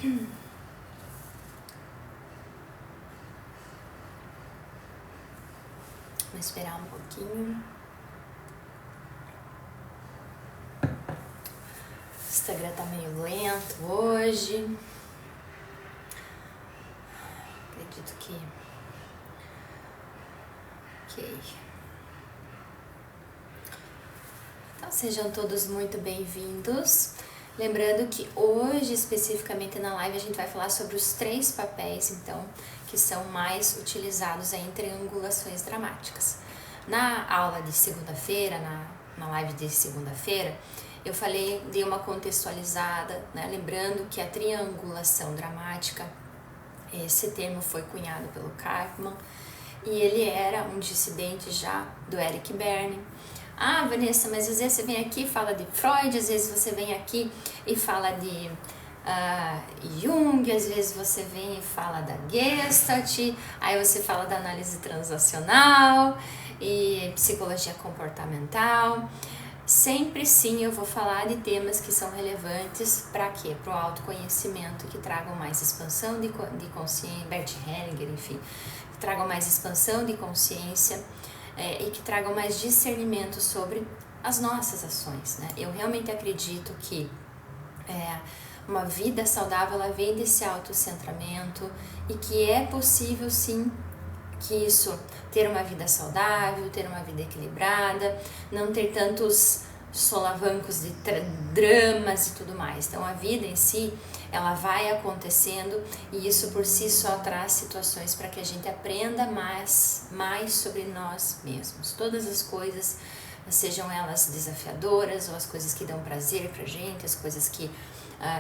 Vou esperar um pouquinho. O Instagram tá meio lento hoje. Acredito que... Ok. Então sejam todos muito bem-vindos. Lembrando que hoje, especificamente na live, a gente vai falar sobre os 3 papéis, então, que são mais utilizados em triangulações dramáticas. Na aula de segunda-feira, na live de segunda-feira, eu falei de uma contextualizada, né? Lembrando que a triangulação dramática, esse termo foi cunhado pelo Kahneman, e ele era um dissidente já do Eric Berne. Ah, Vanessa, mas às vezes você vem aqui e fala de Freud, às vezes você vem aqui e fala de Jung, às vezes você vem e fala da Gestalt, aí você fala da análise transacional e psicologia comportamental. Sempre sim eu vou falar de temas que são relevantes para quê? Para o autoconhecimento, que tragam mais expansão de consciência, Bert Hellinger, enfim, que tragam mais expansão de consciência e que tragam mais discernimento sobre as nossas ações, né? Eu realmente acredito que uma vida saudável, ela vem desse autocentramento e que é possível sim que isso, ter uma vida saudável, ter uma vida equilibrada, não ter tantos solavancos de dramas e tudo mais. Então a vida em si, ela vai acontecendo e isso por si só traz situações para que a gente aprenda mais sobre nós mesmos. Todas as coisas, sejam elas desafiadoras ou as coisas que dão prazer pra gente, as coisas que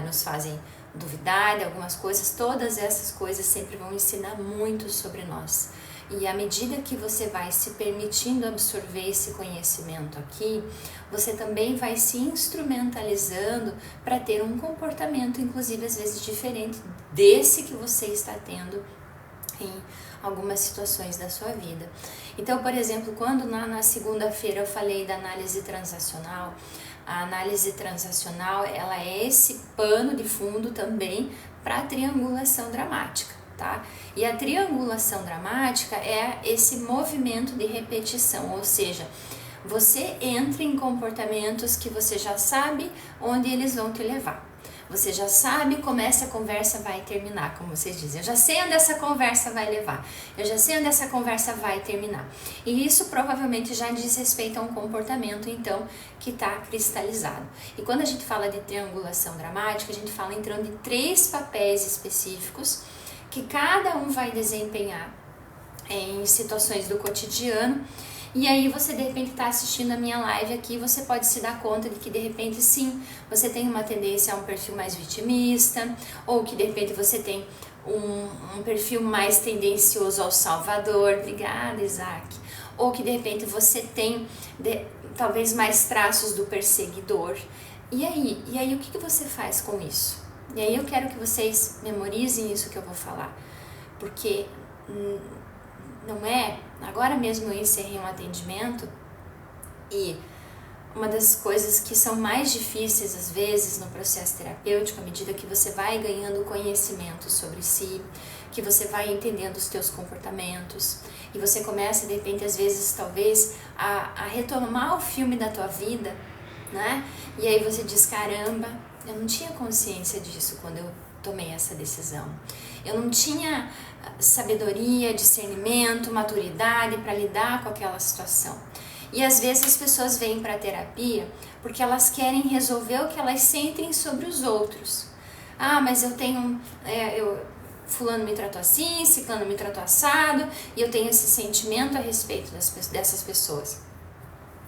nos fazem duvidar de algumas coisas, todas essas coisas sempre vão ensinar muito sobre nós. E à medida que você vai se permitindo absorver esse conhecimento aqui, você também vai se instrumentalizando para ter um comportamento, inclusive às vezes diferente desse que você está tendo em algumas situações da sua vida. Então, por exemplo, quando na segunda-feira eu falei da análise transacional, a análise transacional, ela é esse pano de fundo também para a triangulação dramática. Tá? E a triangulação dramática é esse movimento de repetição, ou seja, você entra em comportamentos que você já sabe onde eles vão te levar. Você já sabe como essa conversa vai terminar, como vocês dizem. Eu já sei onde essa conversa vai levar. Eu já sei onde essa conversa vai terminar. E isso provavelmente já diz respeito a um comportamento, então, que está cristalizado. E quando a gente fala de triangulação dramática, a gente fala entrando em 3 papéis específicos que cada um vai desempenhar em situações do cotidiano. E aí você de repente está assistindo a minha live aqui, você pode se dar conta de que de repente sim, você tem uma tendência a um perfil mais vitimista, ou que de repente você tem um perfil mais tendencioso ao salvador. Obrigada, Isaac. Ou que de repente você tem talvez mais traços do perseguidor. E aí o que você faz com isso? E aí eu quero que vocês memorizem isso que eu vou falar, porque não é... Agora mesmo eu encerrei um atendimento e uma das coisas que são mais difíceis às vezes no processo terapêutico, à medida que você vai ganhando conhecimento sobre si, que você vai entendendo os teus comportamentos e você começa de repente às vezes talvez a retomar o filme da tua vida, né? E aí você diz, caramba, eu não tinha consciência disso quando eu tomei essa decisão. Eu não tinha sabedoria, discernimento, maturidade para lidar com aquela situação. E às vezes as pessoas vêm para a terapia porque elas querem resolver o que elas sentem sobre os outros. Ah, mas eu tenho... fulano me tratou assim, ciclano me tratou assado, e eu tenho esse sentimento a respeito dessas pessoas.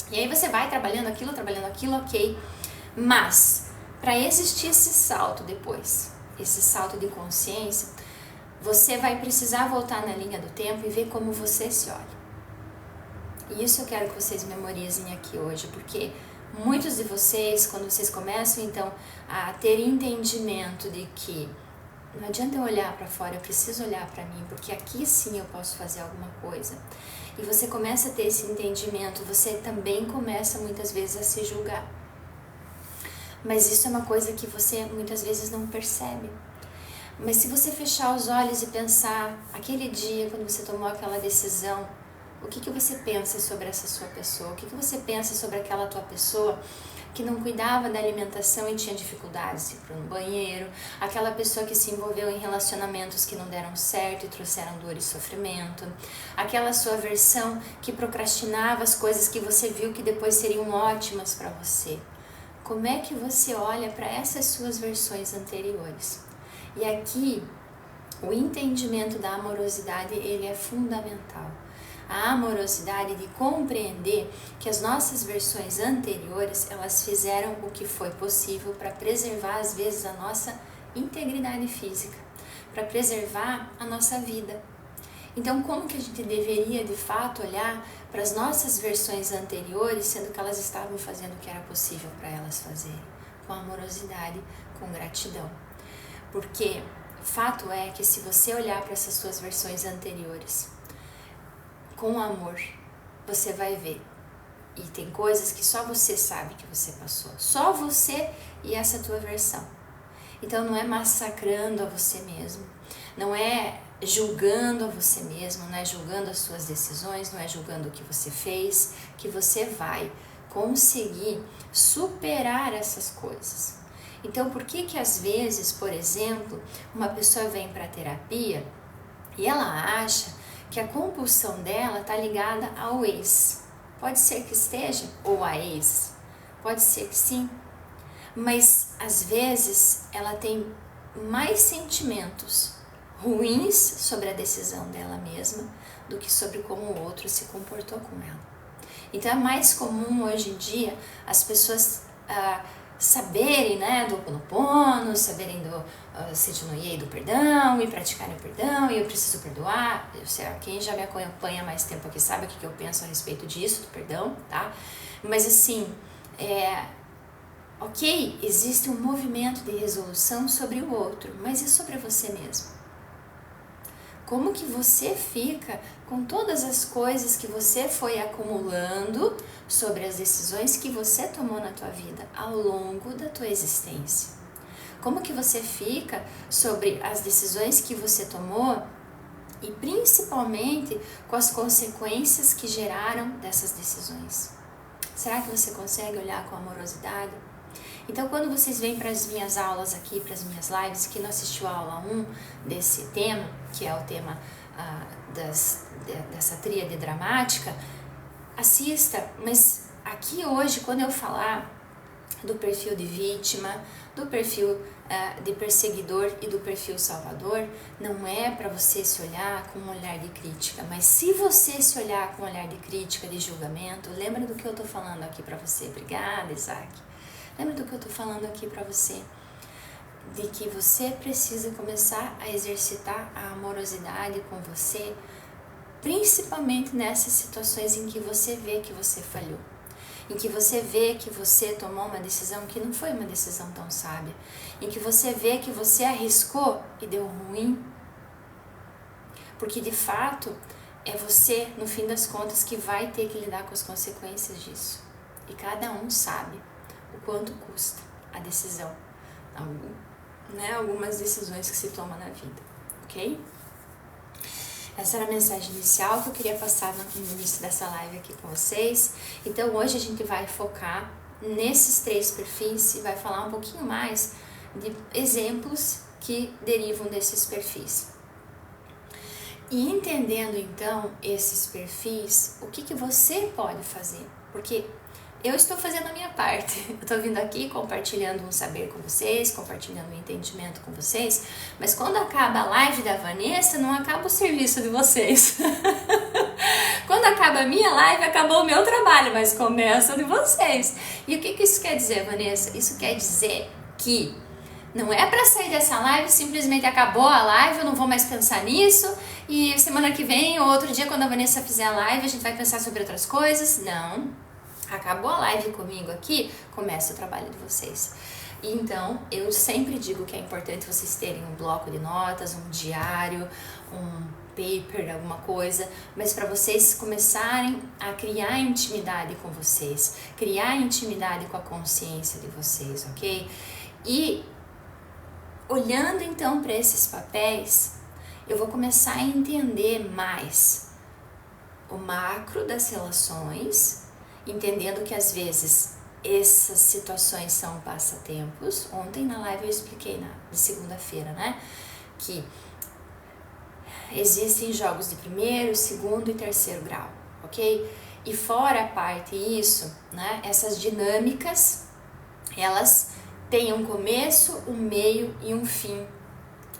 E aí você vai trabalhando aquilo, ok. Mas, para existir esse salto depois, esse salto de consciência, você vai precisar voltar na linha do tempo e ver como você se olha. E isso eu quero que vocês memorizem aqui hoje, porque muitos de vocês, quando vocês começam então a ter entendimento de que não adianta eu olhar para fora, eu preciso olhar para mim, porque aqui sim eu posso fazer alguma coisa. E você começa a ter esse entendimento, você também começa muitas vezes a se julgar. Mas isso é uma coisa que você muitas vezes não percebe. Mas se você fechar os olhos e pensar, aquele dia quando você tomou aquela decisão, o que você pensa sobre essa sua pessoa? O que você pensa sobre aquela tua pessoa que não cuidava da alimentação e tinha dificuldades de ir para um banheiro? Aquela pessoa que se envolveu em relacionamentos que não deram certo e trouxeram dor e sofrimento? Aquela sua versão que procrastinava as coisas que você viu que depois seriam ótimas para você? Como é que você olha para essas suas versões anteriores? E aqui, o entendimento da amorosidade, ele é fundamental. A amorosidade de compreender que as nossas versões anteriores, elas fizeram o que foi possível para preservar, às vezes, a nossa integridade física, para preservar a nossa vida. Então, como que a gente deveria, de fato, olhar para as nossas versões anteriores, sendo que elas estavam fazendo o que era possível para elas fazerem? Com amorosidade, com gratidão. Porque fato é que se você olhar para essas suas versões anteriores com amor, você vai ver. E tem coisas que só você sabe que você passou. Só você e essa tua versão. Então não é massacrando a você mesmo, não é julgando a você mesmo, não é julgando as suas decisões, não é julgando o que você fez, que você vai conseguir superar essas coisas. Então por que às vezes, por exemplo, uma pessoa vem para a terapia e ela acha que a compulsão dela está ligada ao ex? Pode ser que esteja, ou a ex, pode ser que sim, mas às vezes ela tem mais sentimentos ruins sobre a decisão dela mesma do que sobre como o outro se comportou com ela. Então é mais comum hoje em dia as pessoas saberem, né, do Ho'oponopono, saberem do Seijinuye, do perdão, e praticarem o perdão, e eu preciso perdoar. Quem já me acompanha há mais tempo aqui sabe o que eu penso a respeito disso, do perdão, tá? Mas assim, ok, existe um movimento de resolução sobre o outro, mas e sobre você mesmo? Como que você fica com todas as coisas que você foi acumulando sobre as decisões que você tomou na tua vida ao longo da tua existência? Como que você fica sobre as decisões que você tomou e principalmente com as consequências que geraram dessas decisões? Será que você consegue olhar com amorosidade? Então, quando vocês vêm para as minhas aulas aqui, para as minhas lives, que não assistiu a aula 1 desse tema, que é o tema dessa tríade dramática, assista. Mas aqui hoje, quando eu falar do perfil de vítima, do perfil de perseguidor e do perfil salvador, não é para você se olhar com um olhar de crítica, mas se você se olhar com um olhar de crítica, de julgamento, lembra do que eu estou falando aqui para você. Obrigada, Isaac. Lembra do que eu estou falando aqui para você? De que você precisa começar a exercitar a amorosidade com você, principalmente nessas situações em que você vê que você falhou, em que você vê que você tomou uma decisão que não foi uma decisão tão sábia, em que você vê que você arriscou e deu ruim, porque de fato é você, no fim das contas, que vai ter que lidar com as consequências disso. E cada um sabe o quanto custa a decisão, algumas decisões que se tomam na vida, ok? Essa era a mensagem inicial que eu queria passar no início dessa live aqui com vocês. Então hoje a gente vai focar nesses 3 perfis e vai falar um pouquinho mais de exemplos que derivam desses perfis. E entendendo então esses perfis, o que você pode fazer? Porque eu estou fazendo a minha parte, eu estou vindo aqui compartilhando um saber com vocês, compartilhando um entendimento com vocês, mas quando acaba a live da Vanessa, não acaba o serviço de vocês. Quando acaba a minha live, acabou o meu trabalho, mas começa o de vocês. E o que isso quer dizer, Vanessa? Isso quer dizer que não é para sair dessa live, simplesmente acabou a live, eu não vou mais pensar nisso, e semana que vem ou outro dia, quando a Vanessa fizer a live, a gente vai pensar sobre outras coisas. Não. Acabou a live comigo aqui, começa o trabalho de vocês. Então, eu sempre digo que é importante vocês terem um bloco de notas, um diário, um paper, alguma coisa, mas para vocês começarem a criar intimidade com vocês, criar intimidade com a consciência de vocês, ok? E olhando então para esses papéis, eu vou começar a entender mais o macro das relações, entendendo que às vezes essas situações são passatempos. Ontem na live eu expliquei, de segunda-feira, né, que existem jogos de primeiro, segundo e terceiro grau, ok? E fora a parte isso, né, essas dinâmicas, elas têm um começo, um meio e um fim,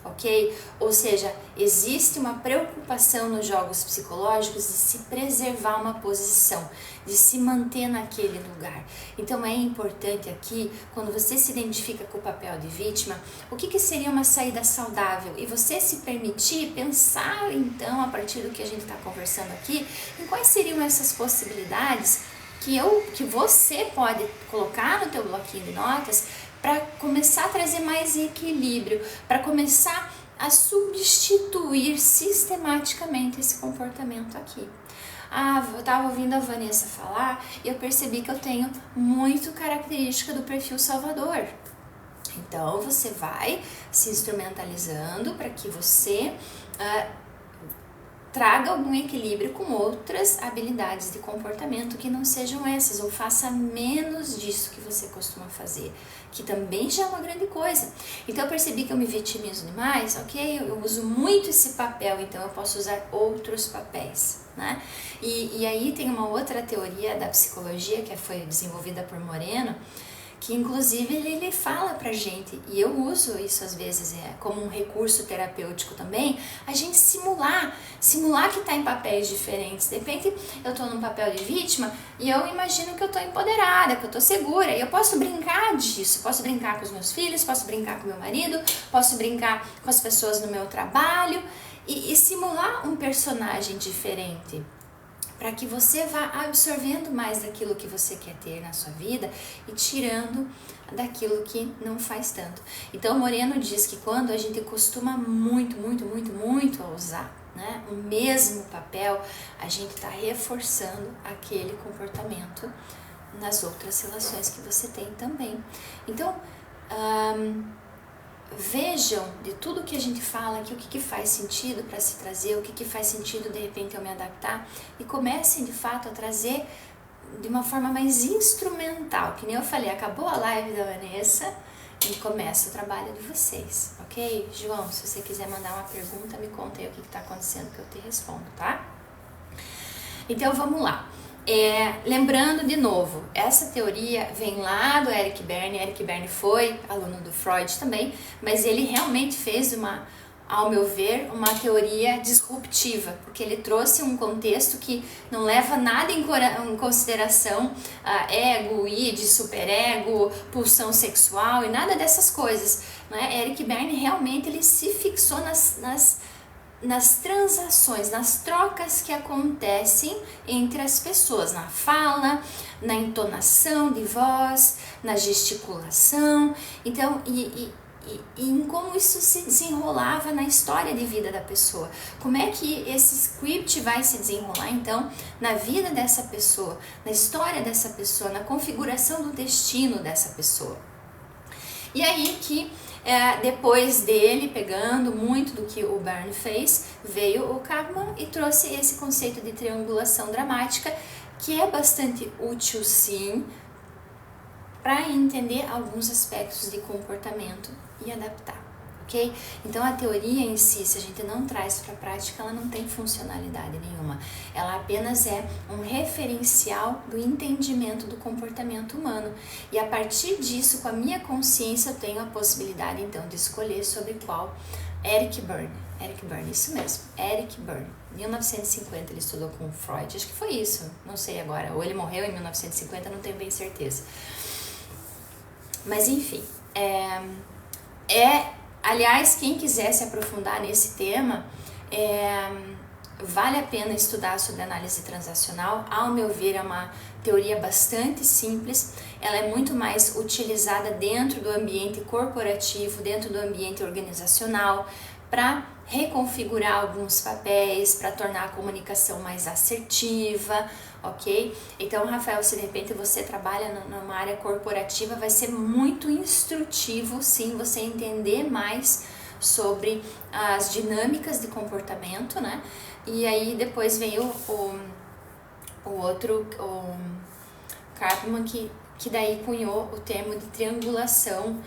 ok? Ou seja, existe uma preocupação nos jogos psicológicos de se preservar uma posição, de se manter naquele lugar. Então é importante aqui, quando você se identifica com o papel de vítima, o que seria uma saída saudável? E você se permitir pensar então, a partir do que a gente está conversando aqui, em quais seriam essas possibilidades que você pode colocar no teu bloquinho de notas para começar a trazer mais equilíbrio, para começar a substituir sistematicamente esse comportamento aqui. Eu estava ouvindo a Vanessa falar e eu percebi que eu tenho muito característica do perfil salvador. Então, você vai se instrumentalizando para que você traga algum equilíbrio com outras habilidades de comportamento que não sejam essas, ou faça menos disso que você costuma fazer, que também já é uma grande coisa. Então eu percebi que eu me vitimizo demais, ok? Eu uso muito esse papel, então eu posso usar outros papéis, né? E aí tem uma outra teoria da psicologia que foi desenvolvida por Moreno, que inclusive ele fala pra gente, e eu uso isso às vezes como um recurso terapêutico também, a gente simular que tá em papéis diferentes. De repente eu tô num papel de vítima e eu imagino que eu tô empoderada, que eu tô segura, e eu posso brincar disso, posso brincar com os meus filhos, posso brincar com meu marido, posso brincar com as pessoas no meu trabalho, e simular um personagem diferente, para que você vá absorvendo mais daquilo que você quer ter na sua vida e tirando daquilo que não faz tanto. Então, Moreno diz que quando a gente costuma muito a usar, né, o mesmo papel, a gente está reforçando aquele comportamento nas outras relações que você tem também. Então, vejam de tudo que a gente fala aqui o que faz sentido para se trazer, o que faz sentido de repente eu me adaptar, e comecem de fato a trazer de uma forma mais instrumental, que nem eu falei, acabou a live da Vanessa e começa o trabalho de vocês, ok? João, se você quiser mandar uma pergunta, me conta aí o que está acontecendo que eu te respondo, tá? Então vamos lá. Lembrando de novo, essa teoria vem lá do Eric Berne. Eric Berne foi aluno do Freud também, mas ele realmente fez ao meu ver, uma teoria disruptiva, porque ele trouxe um contexto que não leva nada em consideração ego, id, superego, pulsão sexual e nada dessas coisas, né? Eric Berne realmente ele se fixou nas transações, nas trocas que acontecem entre as pessoas, na fala, na entonação de voz, na gesticulação, então, e em como isso se desenrolava na história de vida da pessoa. Como é que esse script vai se desenrolar, então, na vida dessa pessoa, na história dessa pessoa, na configuração do destino dessa pessoa. E aí que depois dele, pegando muito do que o Berne fez, veio o Kahneman e trouxe esse conceito de triangulação dramática, que é bastante útil sim, para entender alguns aspectos de comportamento e adaptar, ok? Então a teoria em si, se a gente não traz para a prática, ela não tem funcionalidade nenhuma. Ela apenas é um referencial do entendimento do comportamento humano. E a partir disso, com a minha consciência, eu tenho a possibilidade então de escolher sobre qual. Eric Berne, isso mesmo, Eric Berne. Em 1950 ele estudou com Freud, acho que foi isso, não sei agora, ou ele morreu em 1950, não tenho bem certeza. Mas enfim, aliás, quem quiser se aprofundar nesse tema, vale a pena estudar sobre análise transacional. Ao meu ver, é uma teoria bastante simples, ela é muito mais utilizada dentro do ambiente corporativo, dentro do ambiente organizacional, para reconfigurar alguns papéis, para tornar a comunicação mais assertiva, ok? Então, Rafael, se de repente você trabalha numa área corporativa, vai ser muito instrutivo, sim, você entender mais sobre as dinâmicas de comportamento, né? E aí depois vem o Karpman, que daí cunhou o termo de triangulação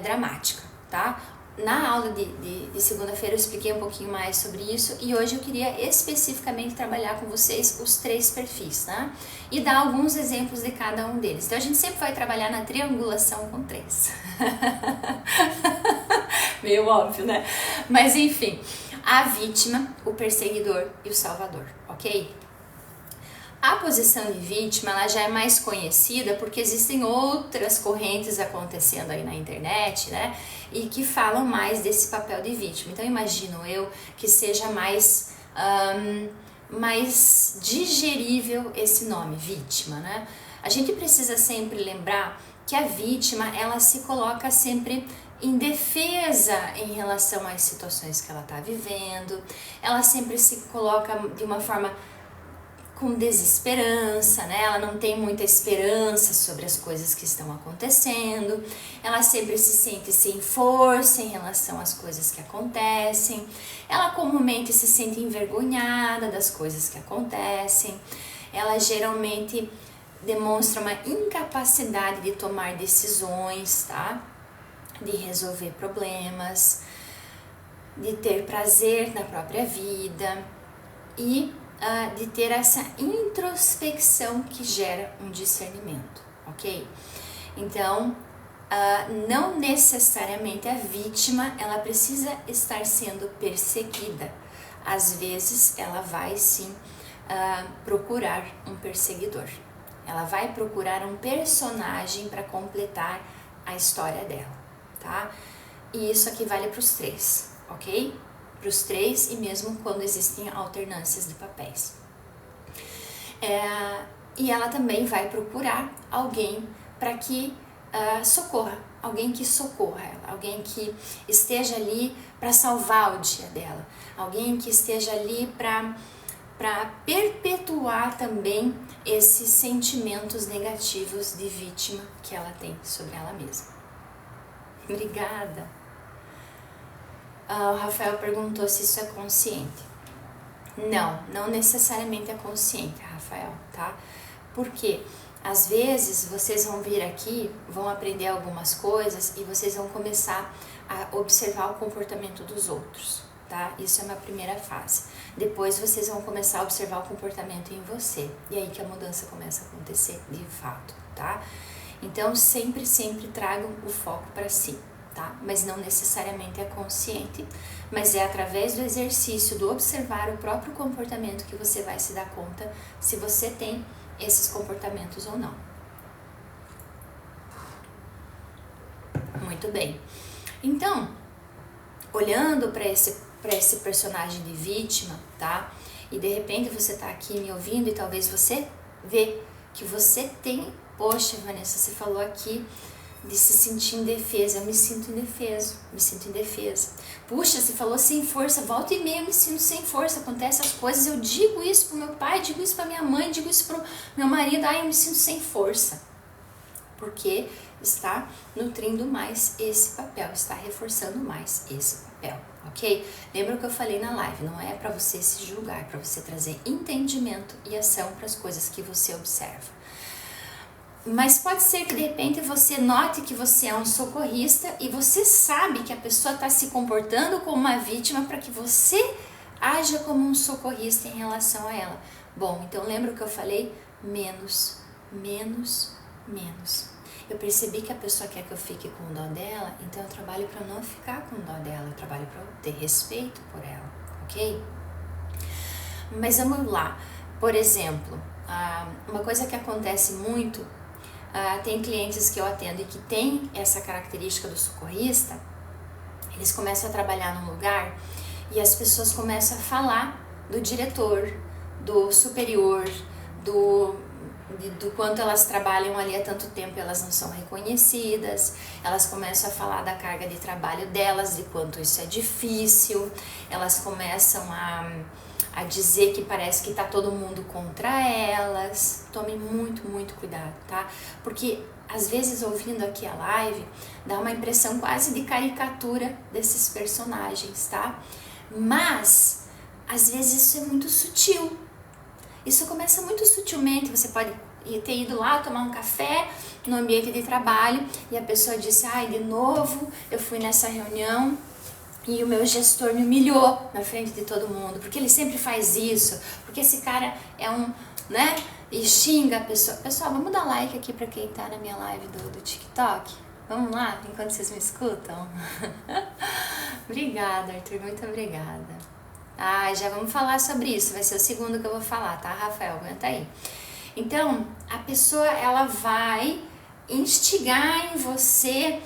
dramática, tá? Na aula de segunda-feira eu expliquei um pouquinho mais sobre isso e hoje eu queria especificamente trabalhar com vocês os 3 perfis, tá? E dar alguns exemplos de cada um deles. Então a gente sempre vai trabalhar na triangulação com 3. Meio óbvio, né? Mas enfim, a vítima, o perseguidor e o salvador, ok? A posição de vítima, ela já é mais conhecida porque existem outras correntes acontecendo aí na internet, né? E que falam mais desse papel de vítima. Então, imagino eu que seja mais digerível esse nome, vítima, né? A gente precisa sempre lembrar que a vítima, ela se coloca sempre em defesa em relação às situações que ela está vivendo, ela sempre se coloca de uma forma com desesperança, né? Ela não tem muita esperança sobre as coisas que estão acontecendo, ela sempre se sente sem força em relação às coisas que acontecem, ela comumente se sente envergonhada das coisas que acontecem, ela geralmente demonstra uma incapacidade de tomar decisões, tá? De resolver problemas, de ter prazer na própria vida e de ter essa introspecção que gera um discernimento, ok? Então, não necessariamente a vítima, ela precisa estar sendo perseguida. Às vezes, ela vai sim procurar um perseguidor. Ela vai procurar um personagem para completar a história dela, tá? E isso aqui vale para os 3, ok? Para os 3 e mesmo quando existem alternâncias de papéis. E ela também vai procurar alguém para que socorra, alguém que socorra ela, alguém que esteja ali para salvar o dia dela, alguém que esteja ali para perpetuar também esses sentimentos negativos de vítima que ela tem sobre ela mesma. Obrigada! O Rafael perguntou se isso é consciente. Não necessariamente é consciente, Rafael, tá? Porque às vezes vocês vão vir aqui, vão aprender algumas coisas e vocês vão começar a observar o comportamento dos outros, tá? Isso é uma primeira fase. Depois vocês vão começar a observar o comportamento em você. E aí que a mudança começa a acontecer de fato, tá? Então sempre tragam o foco para si. Tá? Mas não necessariamente é consciente, mas é através do exercício, do observar o próprio comportamento que você vai se dar conta se você tem esses comportamentos ou não. Muito bem. Então, olhando para esse personagem de vítima, tá? E de repente você tá aqui me ouvindo e talvez você vê que você tem, poxa, Vanessa, você falou aqui de se sentir indefesa. Eu me sinto indefesa. Puxa, você falou sem força, volta e meia eu me sinto sem força, acontecem as coisas, eu digo isso pro meu pai, digo isso pra minha mãe, digo isso pro meu marido, eu me sinto sem força. Porque está nutrindo mais esse papel, está reforçando mais esse papel, ok? Lembra o que eu falei na live, não é para você se julgar, é para você trazer entendimento e ação para as coisas que você observa. Mas pode ser que de repente você note que você é um socorrista e você sabe que a pessoa está se comportando como uma vítima para que você haja como um socorrista em relação a ela. Bom, então lembra o que eu falei? Menos. Eu percebi que a pessoa quer que eu fique com dó dela, então eu trabalho para não ficar com dó dela, eu trabalho para ter respeito por ela, ok? Mas vamos lá. Por exemplo, uma coisa que acontece muito, tem clientes que eu atendo e que tem essa característica do socorrista, eles começam a trabalhar num lugar e as pessoas começam a falar do diretor, do superior, do quanto elas trabalham ali há tanto tempo, elas não são reconhecidas, elas começam a falar da carga de trabalho delas, de quanto isso é difícil, elas começam a dizer que parece que tá todo mundo contra elas. Tome muito, muito cuidado, tá? Porque às vezes ouvindo aqui a live, dá uma impressão quase de caricatura desses personagens, tá? Mas, às vezes isso é muito sutil. Isso começa muito sutilmente, você pode ter ido lá tomar um café no ambiente de trabalho e a pessoa disse, ai, de novo eu fui nessa reunião e o meu gestor me humilhou na frente de todo mundo, porque ele sempre faz isso, porque esse cara é um, né, e xinga a pessoa. Pessoal, vamos dar like aqui pra quem tá na minha live do TikTok? Vamos lá, enquanto vocês me escutam? Obrigada, Arthur, muito obrigada. Já vamos falar sobre isso, vai ser o segundo que eu vou falar, tá, Rafael? Aguenta aí. Então, a pessoa, ela vai instigar em você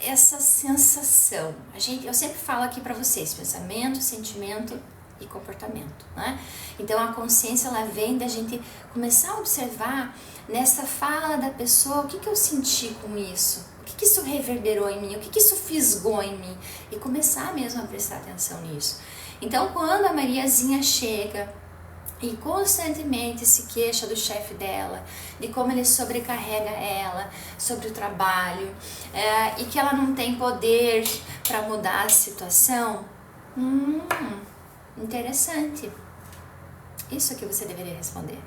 essa sensação. Eu sempre falo aqui pra vocês, pensamento, sentimento e comportamento, né? Então, a consciência, ela vem da gente começar a observar nessa fala da pessoa, o que eu senti com isso? O que isso reverberou em mim? O que isso fisgou em mim? E começar mesmo a prestar atenção nisso. Então, quando a Mariazinha chega e constantemente se queixa do chefe dela, de como ele sobrecarrega ela sobre o trabalho, e que ela não tem poder para mudar a situação, interessante. Isso que você deveria responder.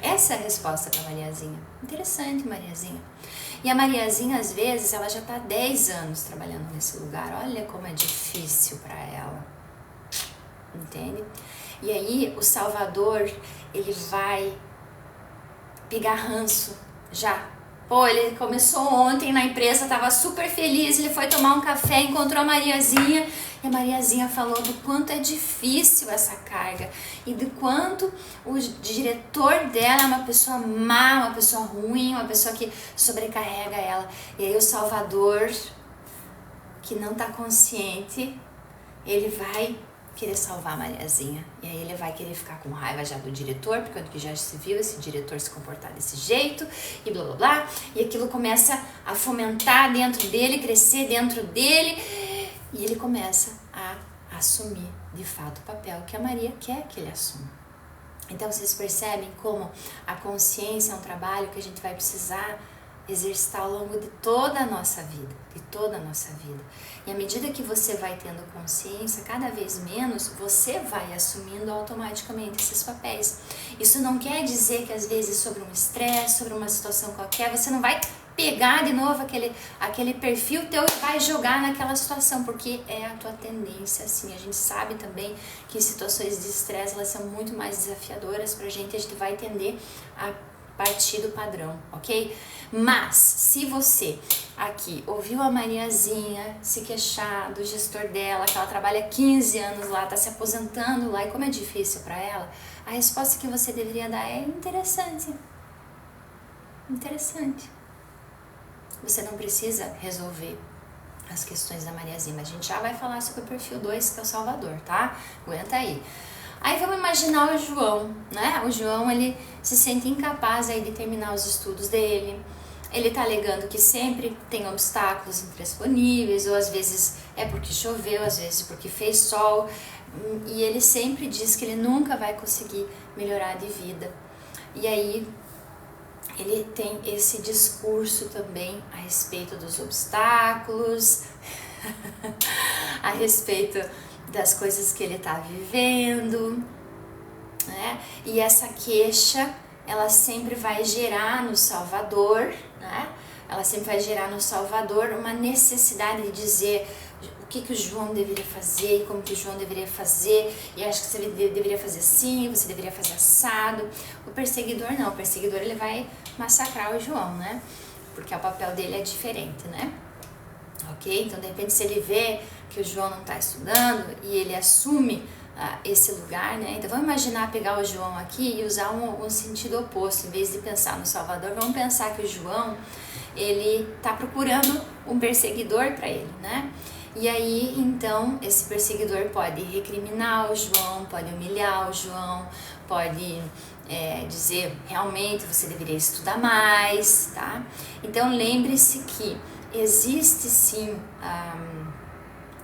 Essa é a resposta para Mariazinha. Interessante, Mariazinha. E a Mariazinha, às vezes, ela já está há 10 anos trabalhando nesse lugar. Olha como é difícil para ela. Entende? E aí, o Salvador, ele vai pegar ranço já. Pô, ele começou ontem na empresa, estava super feliz, ele foi tomar um café, encontrou a Mariazinha, e a Mariazinha falou do quanto é difícil essa carga e do quanto o diretor dela é uma pessoa má, uma pessoa ruim, uma pessoa que sobrecarrega ela. E aí o Salvador, que não está consciente, ele vai querer salvar a Mariazinha. E aí ele vai querer ficar com raiva já do diretor, porque já se viu esse diretor se comportar desse jeito, e blá blá blá. E aquilo começa a fomentar dentro dele, crescer dentro dele, e ele começa a assumir de fato o papel que a Maria quer que ele assuma. Então vocês percebem como a consciência é um trabalho que a gente vai precisar exercitar ao longo de toda a nossa vida, E à medida que você vai tendo consciência, cada vez menos você vai assumindo automaticamente esses papéis. Isso não quer dizer que às vezes sobre um estresse, sobre uma situação qualquer, você não vai pegar de novo aquele perfil teu e vai jogar naquela situação, porque é a tua tendência, assim. A gente sabe também que situações de estresse, elas são muito mais desafiadoras pra gente, a gente vai tender a partir do padrão, ok? Mas, se você aqui ouviu a Mariazinha se queixar do gestor dela, que ela trabalha 15 anos lá, tá se aposentando lá, e como é difícil pra ela, a resposta que você deveria dar é interessante. Interessante. Você não precisa resolver as questões da Mariazinha, mas a gente já vai falar sobre o perfil 2, que é o Salvador, tá? Aguenta aí. Aí vamos imaginar o João, né? O João, ele se sente incapaz aí de terminar os estudos dele. Ele tá alegando que sempre tem obstáculos intransponíveis, ou às vezes é porque choveu, às vezes porque fez sol. E ele sempre diz que ele nunca vai conseguir melhorar de vida. E aí ele tem esse discurso também a respeito dos obstáculos, a respeito das coisas que ele está vivendo, né? E essa queixa, ela sempre vai gerar no Salvador, né? Ela sempre vai gerar no Salvador uma necessidade de dizer o que o João deveria fazer, como que o João deveria fazer, e acho que você deveria fazer assim, você deveria fazer assado. O perseguidor não, o perseguidor ele vai massacrar o João, né? Porque o papel dele é diferente, né? Ok? Então, de repente, se ele vê que o João não está estudando e ele assume esse lugar, né? Então, vamos imaginar pegar o João aqui e usar um sentido oposto. Em vez de pensar no Salvador, vamos pensar que o João, ele está procurando um perseguidor para ele, né? E aí, então, esse perseguidor pode recriminar o João, pode humilhar o João, pode dizer, realmente você deveria estudar mais, tá? Então, lembre-se que existe sim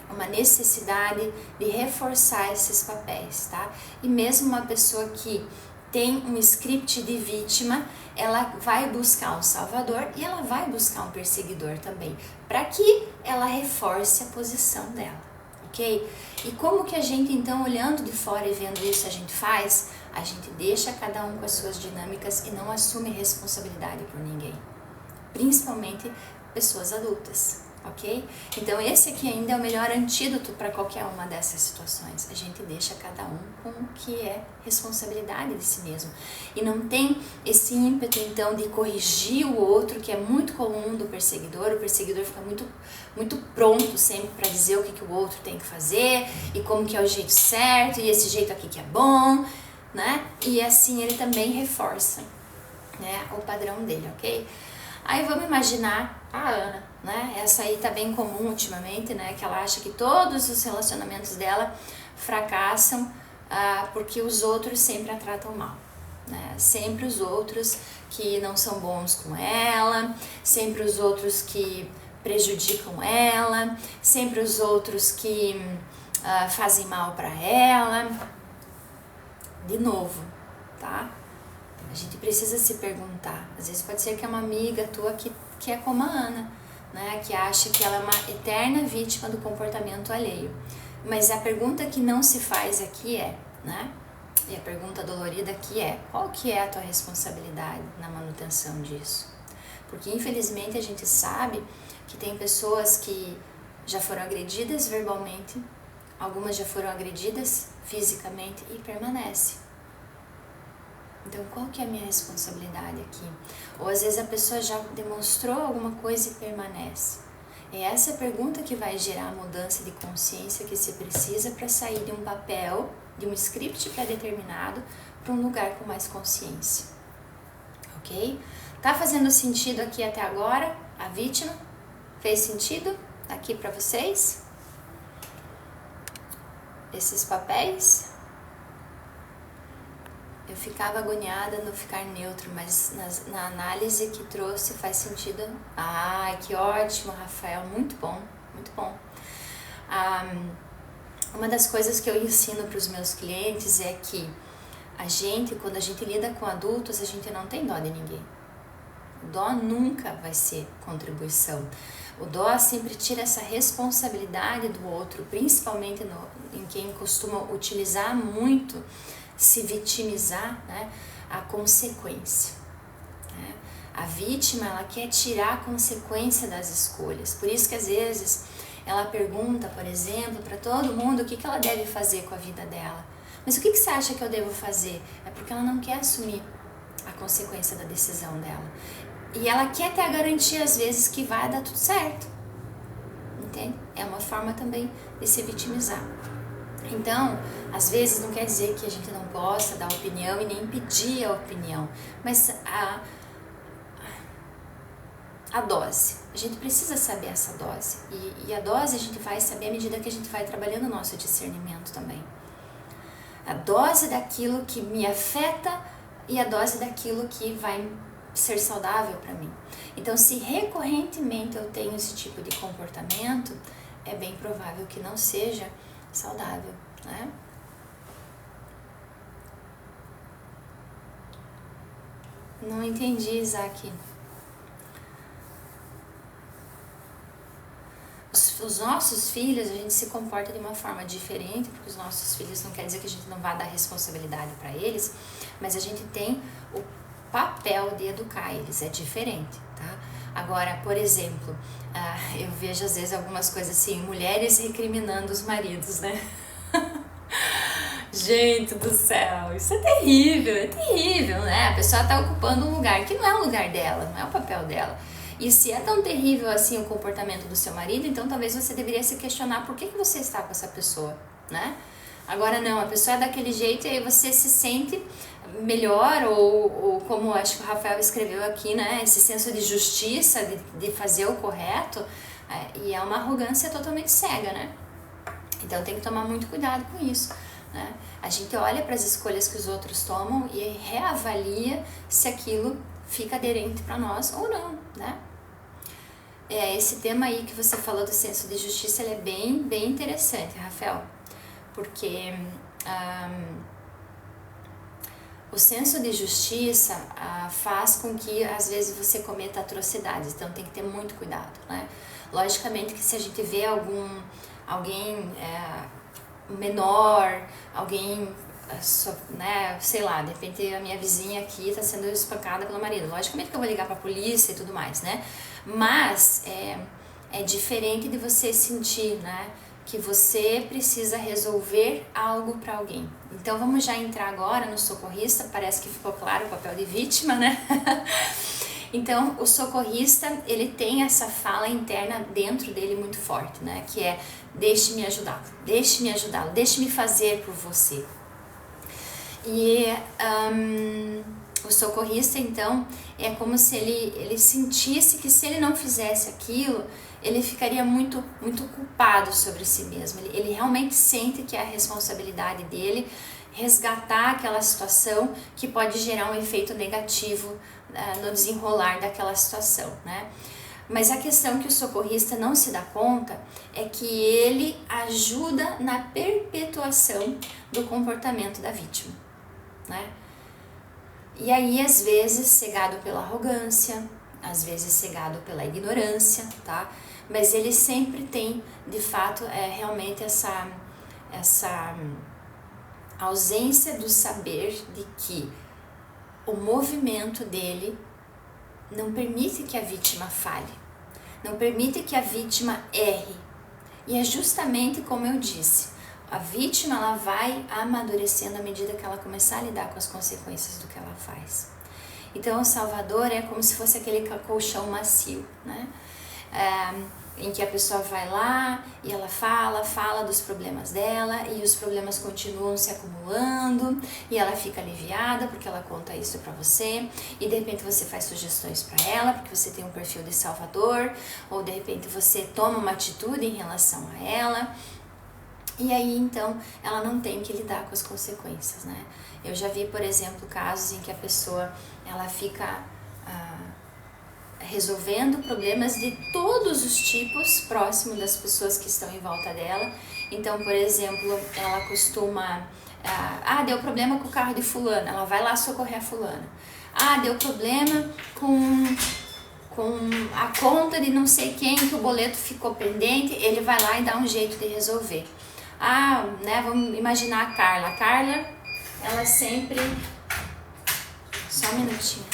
uma necessidade de reforçar esses papéis, tá? E mesmo uma pessoa que tem um script de vítima, ela vai buscar um salvador e ela vai buscar um perseguidor também, para que ela reforce a posição dela, ok? E como que a gente então, olhando de fora e vendo isso, a gente faz? A gente deixa cada um com as suas dinâmicas e não assume responsabilidade por ninguém, principalmente pessoas adultas, ok? Então esse aqui ainda é o melhor antídoto para qualquer uma dessas situações. A gente deixa cada um com o que é responsabilidade de si mesmo. E não tem esse ímpeto então de corrigir o outro, que é muito comum do perseguidor. O perseguidor fica muito pronto sempre para dizer o que o outro tem que fazer e como que é o jeito certo e esse jeito aqui que é bom, né? E assim ele também reforça, né, o padrão dele, ok? Aí vamos imaginar a Ana, né? Essa aí tá bem comum ultimamente, né? Que ela acha que todos os relacionamentos dela fracassam porque os outros sempre a tratam mal, né? Sempre os outros que não são bons com ela, sempre os outros que prejudicam ela, sempre os outros que fazem mal para ela. De novo, tá? A gente precisa se perguntar, às vezes pode ser que é uma amiga tua que é como a Ana, né? Que acha que ela é uma eterna vítima do comportamento alheio. Mas a pergunta que não se faz aqui é, né? E a pergunta dolorida aqui é, qual que é a tua responsabilidade na manutenção disso? Porque infelizmente a gente sabe que tem pessoas que já foram agredidas verbalmente, algumas já foram agredidas fisicamente e permanecem. Então, qual que é a minha responsabilidade aqui? Ou às vezes a pessoa já demonstrou alguma coisa e permanece. É essa pergunta que vai gerar a mudança de consciência que se precisa para sair de um papel, de um script pré-determinado, para um lugar com mais consciência. Ok? Tá fazendo sentido aqui até agora? A vítima? Fez sentido aqui para vocês? Esses papéis? Eu ficava agoniada no ficar neutro, mas na análise que trouxe faz sentido. Ah, que ótimo, Rafael, muito bom, muito bom. Uma das coisas que eu ensino para os meus clientes é que quando a gente lida com adultos, a gente não tem dó de ninguém. O dó nunca vai ser contribuição. O dó sempre tira essa responsabilidade do outro, principalmente em quem costuma utilizar muito, se vitimizar, né, a consequência, né? A vítima, ela quer tirar a consequência das escolhas, por isso que às vezes ela pergunta, por exemplo, para todo mundo o que ela deve fazer com a vida dela. Mas o que você acha que eu devo fazer? É porque ela não quer assumir a consequência da decisão dela. E ela quer ter a garantia, às vezes, que vai dar tudo certo. Entende? É uma forma também de se vitimizar. Então, às vezes não quer dizer que a gente não possa dar opinião e nem pedir a opinião, mas a dose, a gente precisa saber essa dose, e a dose a gente vai saber à medida que a gente vai trabalhando o nosso discernimento também. A dose daquilo que me afeta e a dose daquilo que vai ser saudável para mim. Então, se recorrentemente eu tenho esse tipo de comportamento, é bem provável que não seja saudável, né? Não entendi, Isaac. Os nossos filhos, a gente se comporta de uma forma diferente, porque os nossos filhos não quer dizer que a gente não vá dar responsabilidade para eles, mas a gente tem o papel de educar eles, é diferente, tá? Agora, por exemplo, eu vejo às vezes algumas coisas assim, mulheres recriminando os maridos, né? Gente do céu, isso é terrível, né? A pessoa tá ocupando um lugar que não é o lugar dela, não é o papel dela. E se é tão terrível assim o comportamento do seu marido, então talvez você deveria se questionar por que você está com essa pessoa, né? Agora não, a pessoa é daquele jeito e aí você se sente melhor, ou como acho que o Rafael escreveu aqui, né? Esse senso de justiça, de fazer o correto, E é uma arrogância totalmente cega, né? Então tem que tomar muito cuidado com isso, né? A gente olha para as escolhas que os outros tomam e reavalia se aquilo fica aderente para nós ou não, né? Esse tema aí que você falou do senso de justiça, ele é bem interessante, Rafael, porque o senso de justiça faz com que às vezes você cometa atrocidades, então tem que ter muito cuidado, né? Logicamente que se a gente vê alguém menor, alguém, né, sei lá, de repente a minha vizinha aqui está sendo espancada pelo marido, logicamente que eu vou ligar para a polícia e tudo mais, né? Mas é diferente de você sentir, né, que você precisa resolver algo para alguém. Então vamos já entrar agora no socorrista, parece que ficou claro o papel de vítima, né? Então o socorrista, ele tem essa fala interna dentro dele muito forte, né? Que é: deixe-me ajudá-lo, deixe-me ajudá-lo, deixe-me fazer por você. E o socorrista, então, é como se ele sentisse que se ele não fizesse aquilo, ele ficaria muito culpado sobre si mesmo. Ele realmente sente que é a responsabilidade dele resgatar aquela situação que pode gerar um efeito negativo no desenrolar daquela situação, né? Mas a questão que o socorrista não se dá conta é que ele ajuda na perpetuação do comportamento da vítima, né? E aí, às vezes, cegado pela arrogância, às vezes cegado pela ignorância, tá? Mas ele sempre tem, de fato, realmente essa ausência do saber de que o movimento dele não permite que a vítima fale, não permite que a vítima erre. E é justamente como eu disse, a vítima, ela vai amadurecendo à medida que ela começar a lidar com as consequências do que ela faz. Então o Salvador é como se fosse aquele colchão macio, né? Em que a pessoa vai lá e ela fala dos problemas dela, e os problemas continuam se acumulando e ela fica aliviada porque ela conta isso pra você, e de repente você faz sugestões pra ela porque você tem um perfil de Salvador, ou de repente você toma uma atitude em relação a ela, e aí então ela não tem que lidar com as consequências, né? Eu já vi, por exemplo, casos em que a pessoa ela fica resolvendo problemas de todos os tipos próximo das pessoas que estão em volta dela. Então, por exemplo, ela costuma deu problema com o carro de fulana, ela vai lá socorrer a fulana. Deu problema com a conta de não sei quem, que o boleto ficou pendente, ele vai lá e dá um jeito de resolver. Né, vamos imaginar a Carla. A Carla, ela sempre... Só um minutinho.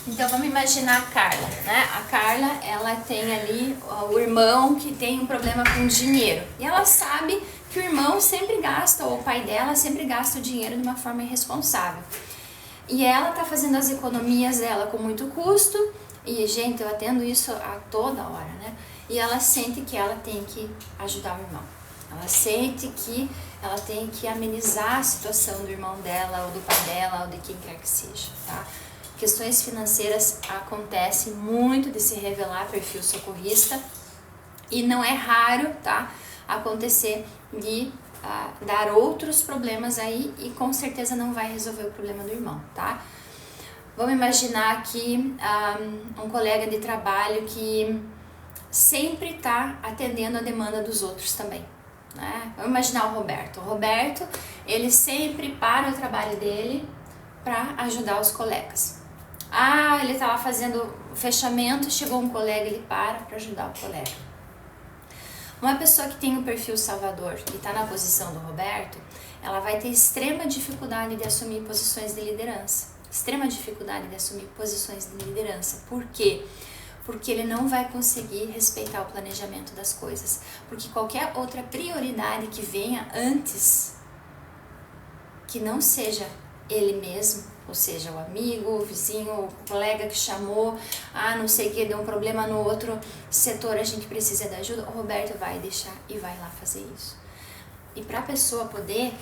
Então vamos imaginar a Carla, né? A Carla, ela tem ali o irmão que tem um problema com dinheiro. E ela sabe que o irmão sempre gasta, ou o pai dela sempre gasta o dinheiro de uma forma irresponsável. E ela tá fazendo as economias dela com muito custo, e gente, eu atendo isso a toda hora, né? E ela sente que ela tem que ajudar o irmão. Ela sente que ela tem que amenizar a situação do irmão dela, ou do pai dela, ou de quem quer que seja, tá? Questões financeiras acontecem muito de se revelar perfil socorrista, e não é raro, tá, acontecer de dar outros problemas aí, e com certeza não vai resolver o problema do irmão, tá? Vamos imaginar aqui um colega de trabalho que sempre está atendendo a demanda dos outros também, né? Vamos imaginar o Roberto. O Roberto, ele sempre para o trabalho dele para ajudar os colegas. Ele estava fazendo o fechamento, chegou um colega, ele para ajudar o colega. Uma pessoa que tem um perfil Salvador e está na posição do Roberto, ela vai ter extrema dificuldade de assumir posições de liderança. Extrema dificuldade de assumir posições de liderança. Por quê? Porque ele não vai conseguir respeitar o planejamento das coisas. Porque qualquer outra prioridade que venha antes, que não seja ele mesmo, ou seja, o amigo, o vizinho, o colega que chamou, não sei o que, deu um problema no outro setor, a gente precisa de ajuda, o Roberto vai deixar e vai lá fazer isso. E para a pessoa poder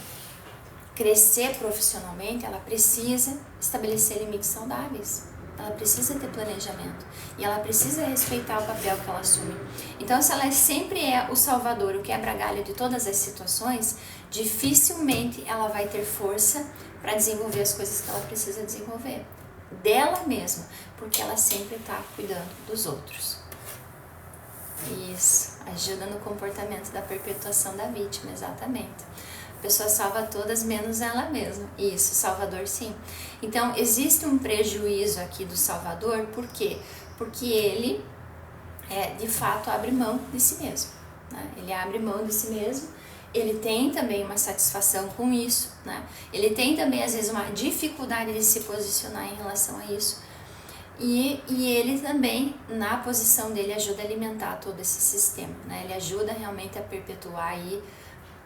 crescer profissionalmente, ela precisa estabelecer limites saudáveis. Ela precisa ter planejamento e ela precisa respeitar o papel que ela assume. Então, se ela sempre é o salvador, o quebra-galho de todas as situações, dificilmente ela vai ter força para desenvolver as coisas que ela precisa desenvolver. Dela mesma, porque ela sempre está cuidando dos outros. Isso, ajuda no comportamento da perpetuação da vítima, exatamente. A pessoa salva todas menos ela mesma. Isso, salvador sim. Então, existe um prejuízo aqui do salvador, por quê? Porque ele, de fato, abre mão de si mesmo. Né? Ele abre mão de si mesmo, ele tem também uma satisfação com isso, né? Ele tem também, às vezes, uma dificuldade de se posicionar em relação a isso. E ele também, na posição dele, ajuda a alimentar todo esse sistema, né? Ele ajuda realmente a perpetuar aí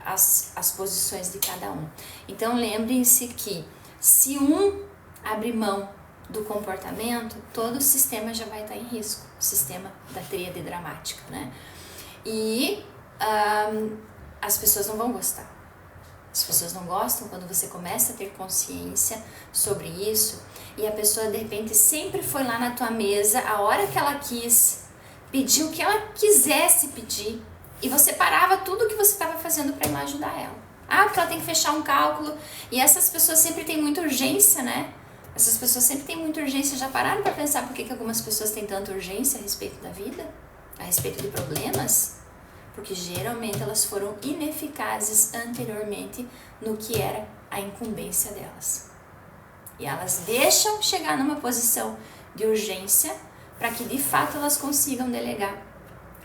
as posições de cada um. Então, lembrem-se que se um abre mão do comportamento, todo o sistema já vai estar em risco, o sistema da tríade dramática, né? E as pessoas não vão gostar. As pessoas não gostam quando você começa a ter consciência sobre isso e a pessoa, de repente, sempre foi lá na tua mesa a hora que ela quis, pediu o que ela quisesse pedir e você parava tudo o que você estava fazendo para ir lá ajudar ela. Porque ela tem que fechar um cálculo. E essas pessoas sempre têm muita urgência, né? Essas pessoas sempre têm muita urgência. Já pararam para pensar por que algumas pessoas têm tanta urgência a respeito da vida? A respeito de problemas? Porque geralmente elas foram ineficazes anteriormente no que era a incumbência delas. E elas deixam chegar numa posição de urgência para que de fato elas consigam delegar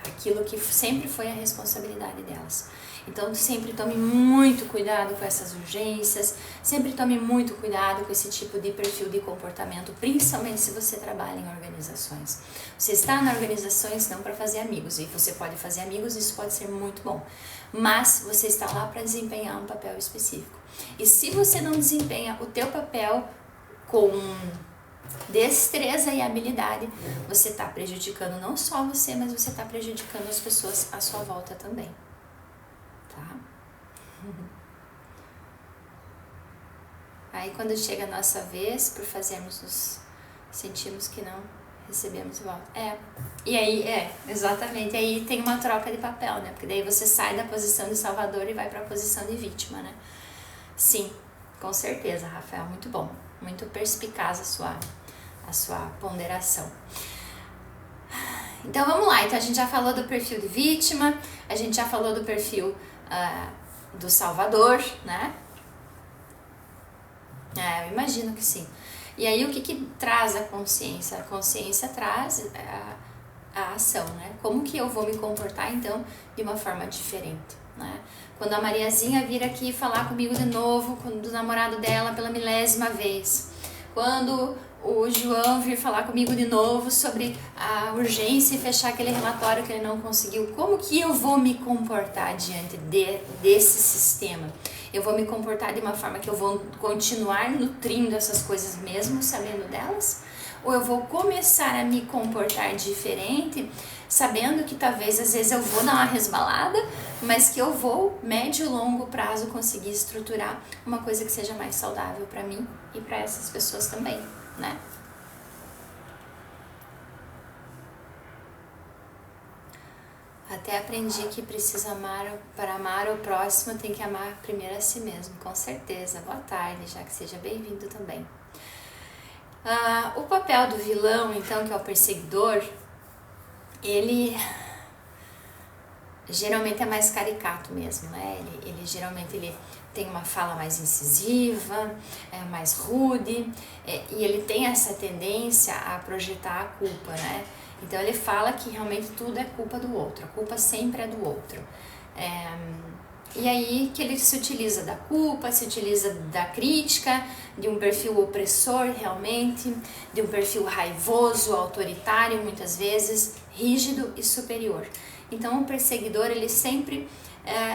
aquilo que sempre foi a responsabilidade delas. Então sempre tome muito cuidado com essas urgências, sempre tome muito cuidado com esse tipo de perfil de comportamento, principalmente se você trabalha em organizações. Você está na organizações não para fazer amigos, e você pode fazer amigos, isso pode ser muito bom, mas você está lá para desempenhar um papel específico. E se você não desempenha o teu papel com destreza e habilidade, você está prejudicando não só você, mas você está prejudicando as pessoas à sua volta também. Tá? Aí quando chega a nossa vez, por fazermos nos sentimos que não recebemos volta. E aí, exatamente, aí tem uma troca de papel, né? Porque daí você sai da posição de salvador e vai para a posição de vítima, né? Sim, com certeza, Rafael, muito bom. Muito perspicaz a sua ponderação. Então vamos lá, então a gente já falou do perfil de vítima, a gente já falou do perfil do salvador, né? Eu imagino que sim. E aí o que traz a consciência? A consciência traz a ação, né? Como que eu vou me comportar então de uma forma diferente, né? Quando a Mariazinha vir aqui falar comigo de novo, do namorado dela pela 1000ª vez, quando o João vir falar comigo de novo sobre a urgência e fechar aquele relatório que ele não conseguiu, como que eu vou me comportar diante desse sistema? Eu vou me comportar de uma forma que eu vou continuar nutrindo essas coisas mesmo sabendo delas? Ou eu vou começar a me comportar diferente, sabendo que talvez às vezes eu vou dar uma resbalada, mas que eu vou, médio e longo prazo, conseguir estruturar uma coisa que seja mais saudável para mim e para essas pessoas também, né? Até aprendi que para amar o próximo tem que amar primeiro a si mesmo, com certeza. Boa tarde, já que seja bem-vindo também. O papel do vilão, então, que é o perseguidor, ele geralmente é mais caricato mesmo, né? Ele geralmente tem uma fala mais incisiva, mais rude, e ele tem essa tendência a projetar a culpa, né? Então ele fala que realmente tudo é culpa do outro, a culpa sempre é do outro. E aí que ele se utiliza da culpa, se utiliza da crítica, de um perfil opressor realmente, de um perfil raivoso, autoritário muitas vezes, rígido e superior. Então o perseguidor, ele sempre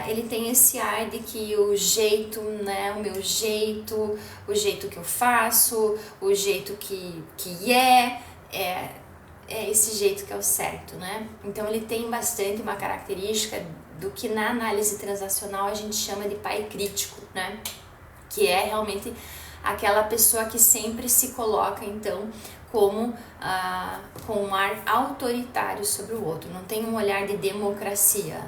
ele tem esse ar de que o jeito, né, o meu jeito, o jeito que eu faço, o jeito que é esse jeito que é o certo, né? Então ele tem bastante uma característica do que na análise transacional a gente chama de pai crítico, né? que é realmente aquela pessoa que sempre se coloca então como com um ar autoritário sobre o outro, não tem um olhar de democracia.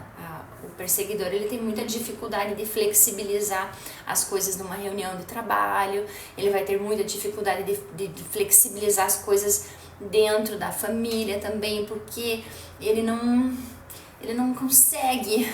O perseguidor, ele tem muita dificuldade de flexibilizar as coisas numa reunião de trabalho, ele vai ter muita dificuldade de flexibilizar as coisas dentro da família também, porque ele não consegue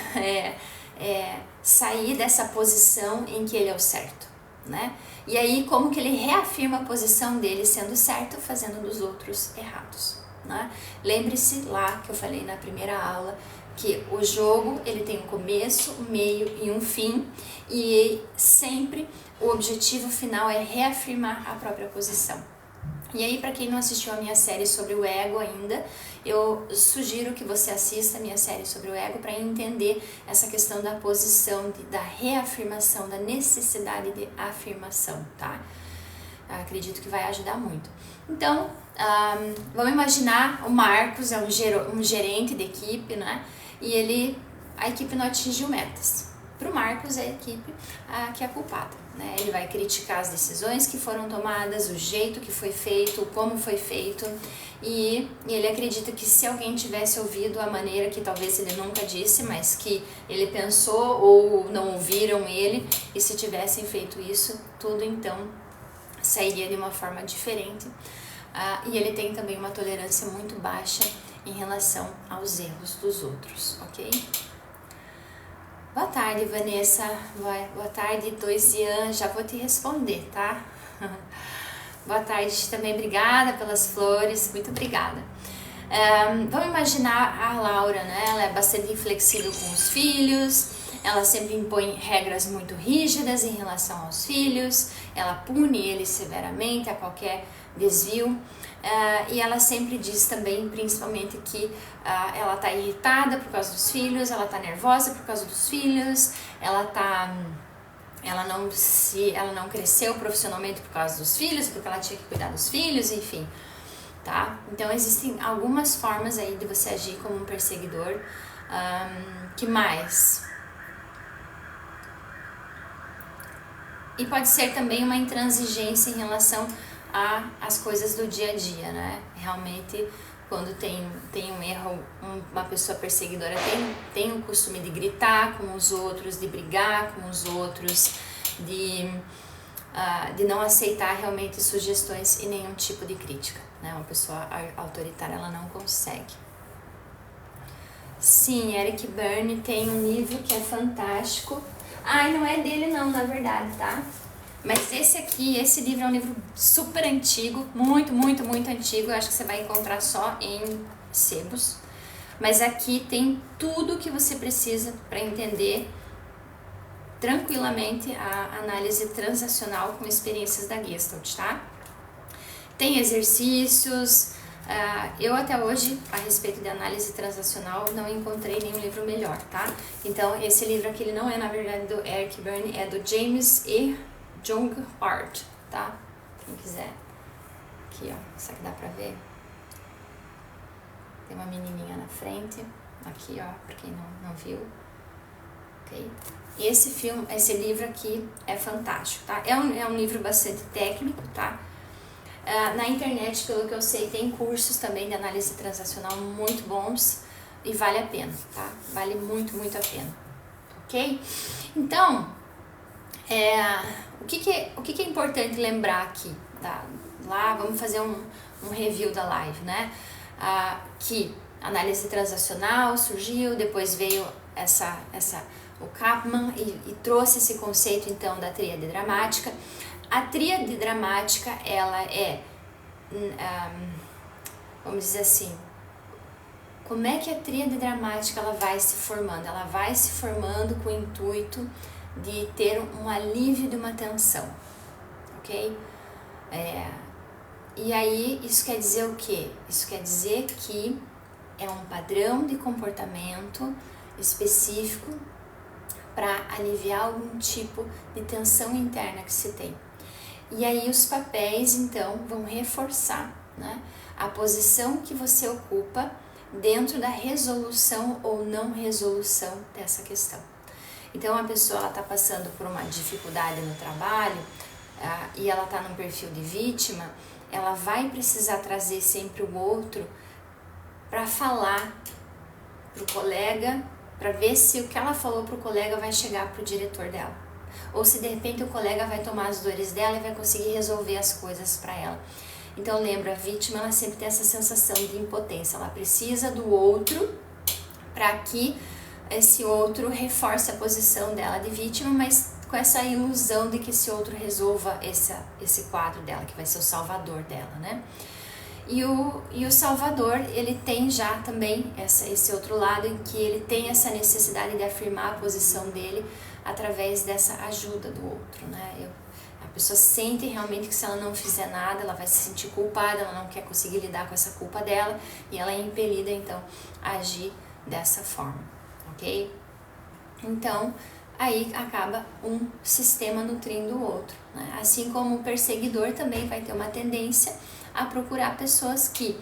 sair dessa posição em que ele é o certo, né? E aí, como que ele reafirma a posição dele sendo certo, fazendo dos outros errados, né? Lembre-se lá que eu falei na primeira aula que o jogo, ele tem um começo, um meio e um fim, e sempre o objetivo final é reafirmar a própria posição. E aí, para quem não assistiu a minha série sobre o ego ainda, eu sugiro que você assista a minha série sobre o ego para entender essa questão da posição, da reafirmação, da necessidade de afirmação, tá? Acredito que vai ajudar muito. Então, vamos imaginar o Marcos é um gerente de equipe, né? E a equipe não atingiu metas. Para o Marcos é a equipe que é culpada, né? Ele vai criticar as decisões que foram tomadas, o jeito que foi feito, como foi feito, e ele acredita que se alguém tivesse ouvido a maneira que talvez ele nunca disse, mas que ele pensou ou não ouviram ele, e se tivessem feito isso, tudo então sairia de uma forma diferente. E ele tem também uma tolerância muito baixa em relação aos erros dos outros, ok? Boa tarde, Vanessa. Boa tarde, Doisian. Já vou te responder, tá? Boa tarde também, obrigada pelas flores, muito obrigada. Vamos imaginar a Laura, né? Ela é bastante inflexível com os filhos, ela sempre impõe regras muito rígidas em relação aos filhos, ela pune eles severamente a qualquer desvio. E ela sempre diz também, principalmente, que ela tá irritada por causa dos filhos, ela tá nervosa por causa dos filhos, ela não cresceu profissionalmente por causa dos filhos, porque ela tinha que cuidar dos filhos, enfim, tá? Então existem algumas formas aí de você agir como um perseguidor. Que mais? E pode ser também uma intransigência em relação as coisas do dia a dia, né? Realmente, quando tem um erro, uma pessoa perseguidora tem o costume de gritar com os outros, de brigar com os outros, de não aceitar realmente sugestões e nenhum tipo de crítica, né? Uma pessoa autoritária, ela não consegue. Sim, Eric Berne tem um livro que é fantástico. Não é dele não, na verdade, tá? Mas esse livro é um livro super antigo, muito, muito, muito antigo. Eu acho que você vai encontrar só em sebos. Mas aqui tem tudo que você precisa para entender tranquilamente a análise transacional com experiências da Gestalt, tá? Tem exercícios. Eu até hoje, a respeito de análise transacional, não encontrei nenhum livro melhor, tá? Então, esse livro aqui, ele não é, na verdade, do Eric Berne, é do James E. Jung Art, tá? Quem quiser. Aqui, ó. Será que dá pra ver? Tem uma menininha na frente. Aqui, ó, pra quem não viu. Ok? E esse livro aqui é fantástico, tá? É um livro bastante técnico, tá? Na internet, pelo que eu sei, tem cursos também de análise transacional muito bons e vale a pena, tá? Vale muito, muito a pena. Ok? Então, o que é importante lembrar aqui? Lá, vamos fazer um review da live, né? Que a análise transacional surgiu, depois veio o Kaplan e trouxe esse conceito, então, da tríade dramática. A tríade dramática, ela vamos dizer assim, como é que a tríade dramática ela vai se formando? Ela vai se formando com o intuito de ter um alívio de uma tensão, ok? E aí, isso quer dizer o quê? Isso quer dizer que é um padrão de comportamento específico para aliviar algum tipo de tensão interna que se tem. E aí os papéis, então, vão reforçar, né, a posição que você ocupa dentro da resolução ou não resolução dessa questão. Então a pessoa está passando por uma dificuldade no trabalho e ela está num perfil de vítima, ela vai precisar trazer sempre o outro para falar para o colega, para ver se o que ela falou para o colega vai chegar para o diretor dela. Ou se de repente o colega vai tomar as dores dela e vai conseguir resolver as coisas para ela. Então lembra, a vítima ela sempre tem essa sensação de impotência, ela precisa do outro para que esse outro reforce a posição dela de vítima, mas com essa ilusão de que esse outro resolva esse quadro dela, que vai ser o salvador dela, né? E o salvador, ele tem já também esse outro lado em que ele tem essa necessidade de afirmar a posição dele através dessa ajuda do outro, né? A pessoa sente realmente que se ela não fizer nada, ela vai se sentir culpada, ela não quer conseguir lidar com essa culpa dela e ela é impelida, então, a agir dessa forma, ok? Então, aí acaba um sistema nutrindo o outro, né? Assim como o perseguidor também vai ter uma tendência a procurar pessoas que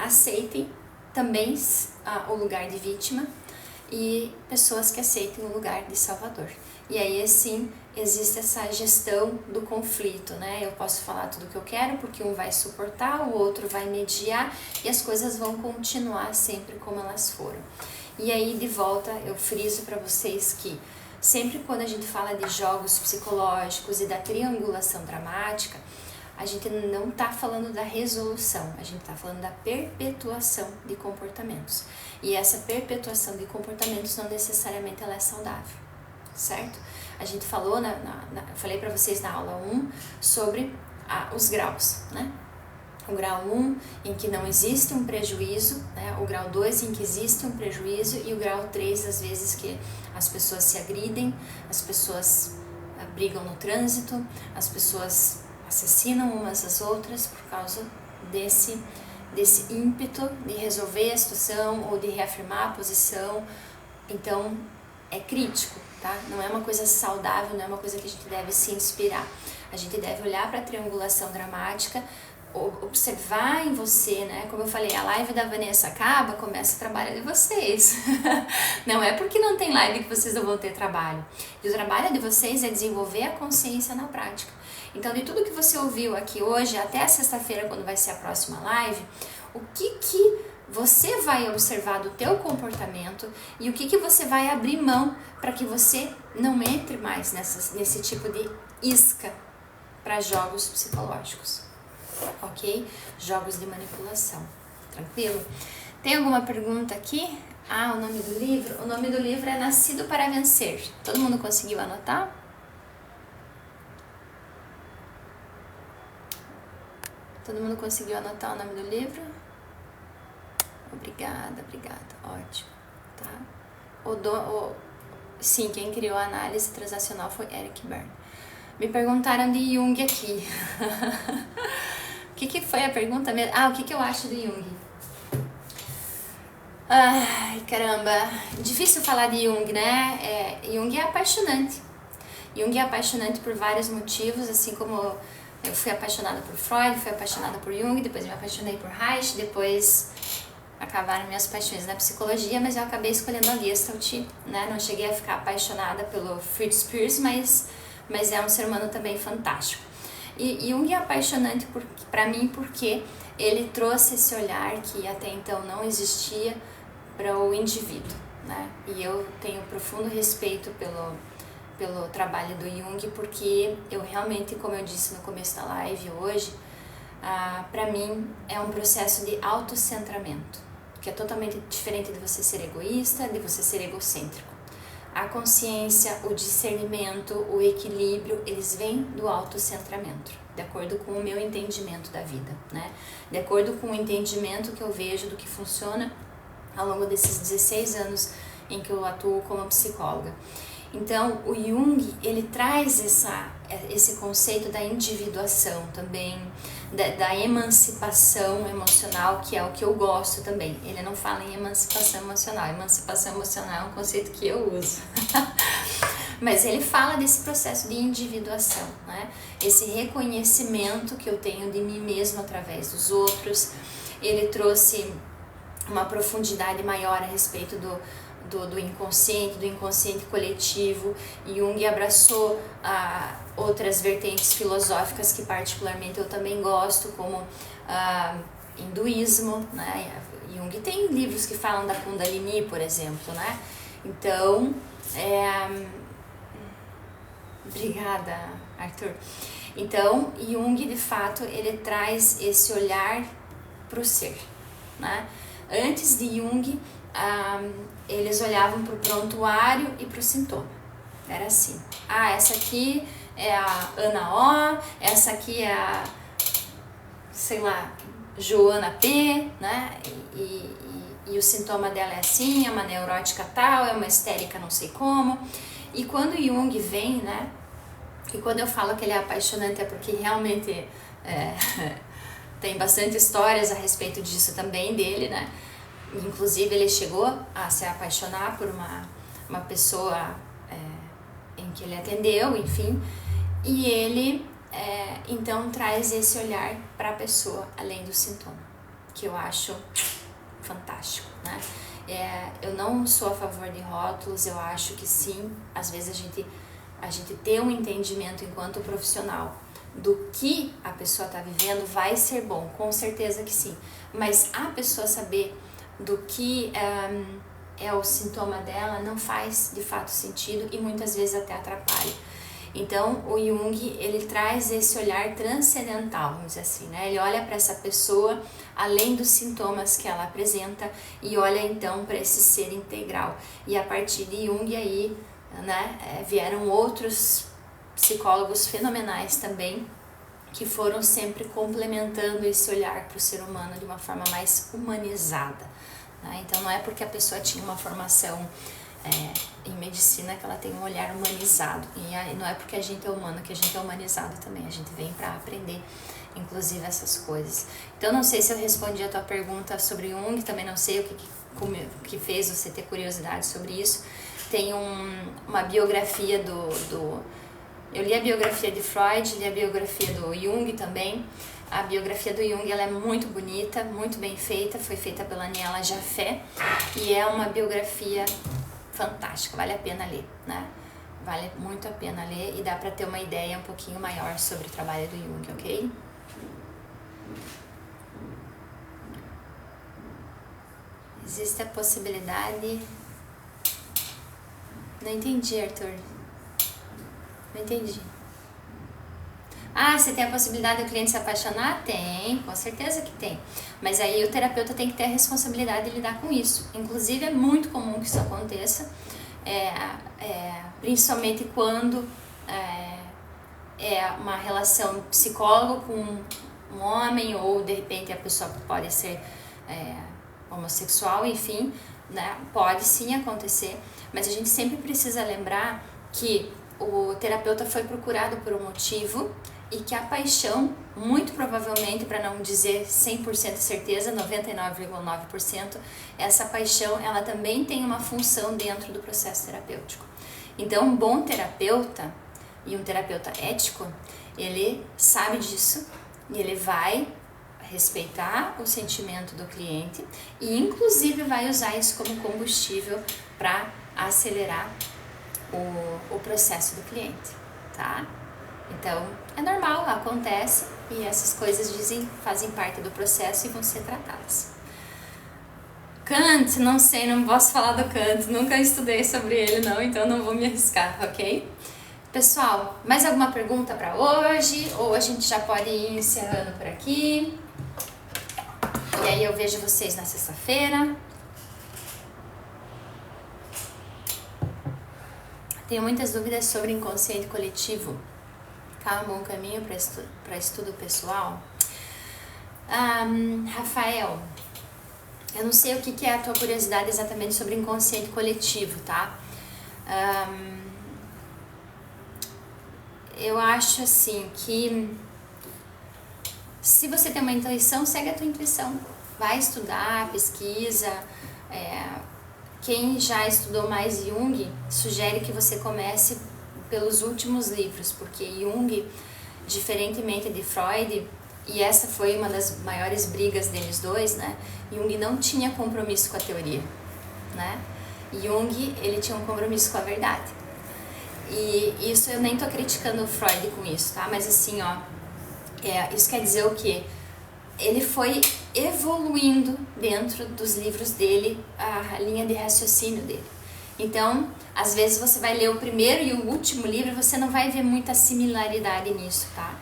aceitem também o lugar de vítima e pessoas que aceitem o lugar de salvador. E aí assim existe essa gestão do conflito, né? Eu posso falar tudo o que eu quero porque um vai suportar, o outro vai mediar e as coisas vão continuar sempre como elas foram. E aí de volta eu friso para vocês que sempre quando a gente fala de jogos psicológicos e da triangulação dramática, a gente não está falando da resolução, a gente está falando da perpetuação de comportamentos. E essa perpetuação de comportamentos não necessariamente ela é saudável, certo? A gente falou, eu falei para vocês na aula 1 sobre os graus, né? O grau 1 em que não existe um prejuízo, né? O grau 2 em que existe um prejuízo e o grau 3 às vezes que as pessoas se agridem, as pessoas brigam no trânsito, as pessoas assassinam umas às outras por causa desse ímpeto de resolver a situação ou de reafirmar a posição. Então é crítico, tá? Não é uma coisa saudável, não é uma coisa que a gente deve se inspirar. A gente deve olhar para a triangulação dramática, observar em você, né? Como eu falei, a live da Vanessa acaba, começa o trabalho de vocês. Não é porque não tem live que vocês não vão ter trabalho. E o trabalho de vocês é desenvolver a consciência na prática. Então, de tudo que você ouviu aqui hoje, até sexta-feira, quando vai ser a próxima live, o que você vai observar do teu comportamento e o que você vai abrir mão para que você não entre mais nesse tipo de isca para jogos psicológicos, ok? Jogos de manipulação, tranquilo? Tem alguma pergunta aqui? O nome do livro? O nome do livro é Nascido para Vencer. Todo mundo conseguiu anotar? Todo mundo conseguiu anotar o nome do livro? Obrigada, ótimo, tá? Sim, quem criou a análise transacional foi Eric Berne. Me perguntaram de Jung aqui. O que foi a pergunta mesmo? O que eu acho do Jung? Ai, caramba, difícil falar de Jung, né? Jung é apaixonante. Jung é apaixonante por vários motivos, assim como eu fui apaixonada por Freud, fui apaixonada por Jung, depois me apaixonei por Reich, depois acabaram minhas paixões na psicologia, mas eu acabei escolhendo a Gestalt, né? Não cheguei a ficar apaixonada pelo Fritz Perls, mas é um ser humano também fantástico. E Jung é apaixonante para mim porque ele trouxe esse olhar que até então não existia para o indivíduo, né? E eu tenho profundo respeito pelo trabalho do Jung, porque eu realmente, como eu disse no começo da live hoje, para mim é um processo de autocentramento, que é totalmente diferente de você ser egoísta, de você ser egocêntrico. A consciência, o discernimento, o equilíbrio, eles vêm do autocentramento, de acordo com o meu entendimento da vida, né? De acordo com o entendimento que eu vejo do que funciona ao longo desses 16 anos em que eu atuo como psicóloga. Então, o Jung, ele traz esse conceito da individuação também, da emancipação emocional, que é o que eu gosto também. Ele não fala em emancipação emocional. Emancipação emocional é um conceito que eu uso. Mas ele fala desse processo de individuação, né? Esse reconhecimento que eu tenho de mim mesmo através dos outros. Ele trouxe uma profundidade maior a respeito do inconsciente coletivo. Jung abraçou outras vertentes filosóficas que particularmente eu também gosto, como hinduísmo, né? Jung tem livros que falam da Kundalini, por exemplo, né? Então, obrigada, Arthur. Então, Jung, de fato, ele traz esse olhar para o ser, né? Antes de Jung, eles olhavam para o prontuário e para o sintoma. Era assim. Essa aqui é a Ana O, essa aqui é a, sei lá, Joana P, né? E o sintoma dela é assim, é uma neurótica tal, é uma histérica não sei como. E quando Jung vem, né? E quando eu falo que ele é apaixonante é porque realmente tem bastante histórias a respeito disso também dele, né? Inclusive ele chegou a se apaixonar por uma pessoa em que ele atendeu, enfim. E ele então traz esse olhar para a pessoa além do sintoma, que eu acho fantástico, né? Eu não sou a favor de rótulos, eu acho que sim, às vezes a gente ter um entendimento enquanto profissional do que a pessoa está vivendo vai ser bom, com certeza que sim, mas a pessoa saber do que é o sintoma dela não faz de fato sentido e muitas vezes até atrapalha. Então o Jung, ele traz esse olhar transcendental, vamos dizer assim, né? Ele olha para essa pessoa além dos sintomas que ela apresenta e olha então para esse ser integral. E a partir de Jung aí, né, vieram outros psicólogos fenomenais também, que foram sempre complementando esse olhar para o ser humano de uma forma mais humanizada, né? Então não é porque a pessoa tinha uma formação em medicina que ela tem um olhar humanizado, e não é porque a gente é humano que a gente é humanizado também, a gente vem para aprender inclusive essas coisas. Então não sei se eu respondi a tua pergunta sobre Jung, também não sei o que fez você ter curiosidade sobre isso. Tem uma biografia eu li a biografia de Freud, li a biografia do Jung também. A biografia do Jung, ela é muito bonita, muito bem feita, foi feita pela Aniela Jafé e é uma biografia fantástica, vale a pena ler, né? Vale muito a pena ler e dá para ter uma ideia um pouquinho maior sobre o trabalho do Jung, ok? Existe a possibilidade... Não entendi, Arthur. Não entendi. Você tem a possibilidade do cliente se apaixonar? Tem, com certeza que tem. Mas aí o terapeuta tem que ter a responsabilidade de lidar com isso. Inclusive é muito comum que isso aconteça, principalmente quando é uma relação psicólogo com um homem, ou de repente a pessoa pode ser homossexual, enfim, né? Pode sim acontecer, mas a gente sempre precisa lembrar que o terapeuta foi procurado por um motivo e que a paixão, muito provavelmente, para não dizer 100% certeza, 99,9%, essa paixão, ela também tem uma função dentro do processo terapêutico. Então, um bom terapeuta e um terapeuta ético, ele sabe disso e ele vai respeitar o sentimento do cliente e, inclusive, vai usar isso como combustível para acelerar o processo do cliente, tá? Então, é normal, acontece e essas coisas fazem parte do processo e vão ser tratadas. Kant, não sei, não posso falar do Kant, nunca estudei sobre ele não, então não vou me arriscar, ok? Pessoal, mais alguma pergunta para hoje? Ou a gente já pode ir encerrando por aqui? E aí eu vejo vocês na sexta-feira. Tenho muitas dúvidas sobre inconsciente coletivo. Qual é um bom caminho para estudo pessoal? Rafael, eu não sei o que é a tua curiosidade exatamente sobre inconsciente coletivo, tá? Eu acho assim que se você tem uma intuição, segue a tua intuição. Vai estudar, pesquisa. Quem já estudou mais Jung sugere que você comece pelos últimos livros, porque Jung, diferentemente de Freud, e essa foi uma das maiores brigas deles dois, né? Jung não tinha compromisso com a teoria, né? Jung, ele tinha um compromisso com a verdade. E isso eu nem tô criticando o Freud com isso, tá? Mas assim, ó, isso quer dizer o quê? Ele foi evoluindo dentro dos livros dele, a linha de raciocínio dele. Então, às vezes você vai ler o primeiro e o último livro e você não vai ver muita similaridade nisso, tá?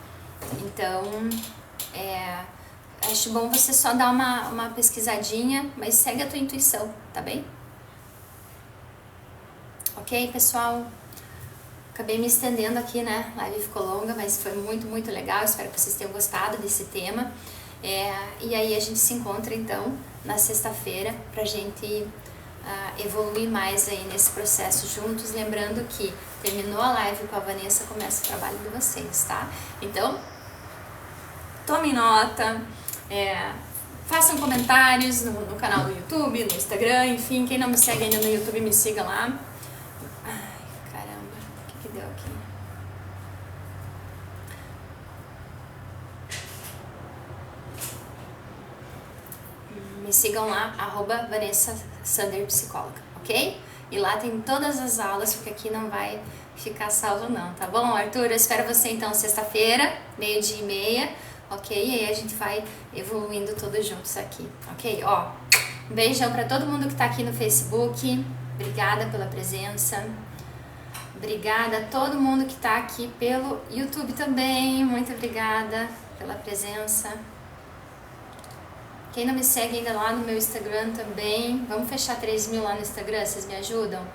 Então, acho bom você só dar uma pesquisadinha, mas segue a tua intuição, tá bem? Ok, pessoal? Acabei me estendendo aqui, né? A live ficou longa, mas foi muito, muito legal. Espero que vocês tenham gostado desse tema. E aí a gente se encontra, então, na sexta-feira pra gente evoluir mais aí nesse processo juntos. Lembrando que terminou a live com a Vanessa, começa o trabalho de vocês, tá? Então, tomem nota, façam comentários no canal do YouTube, no Instagram, enfim. Quem não me segue ainda no YouTube, me siga lá. Deu aqui. Me sigam lá, @VanessaSanderPsicóloga, ok? E lá tem todas as aulas, porque aqui não vai ficar salvo não, tá bom, Arthur? Eu espero você então sexta-feira, 12:30, ok? E aí a gente vai evoluindo todos juntos aqui, ok? Ó, um beijão pra todo mundo que tá aqui no Facebook, obrigada pela presença. Obrigada a todo mundo que está aqui pelo YouTube também, muito obrigada pela presença. Quem não me segue ainda lá no meu Instagram também, vamos fechar 3.000 lá no Instagram, vocês me ajudam?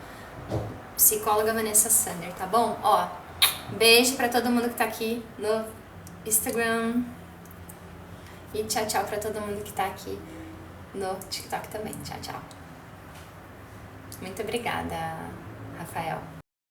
Psicóloga Vanessa Sander, tá bom? Ó, beijo pra todo mundo que tá aqui no Instagram e tchau, tchau pra todo mundo que tá aqui no TikTok também, tchau, tchau. Muito obrigada, Rafael.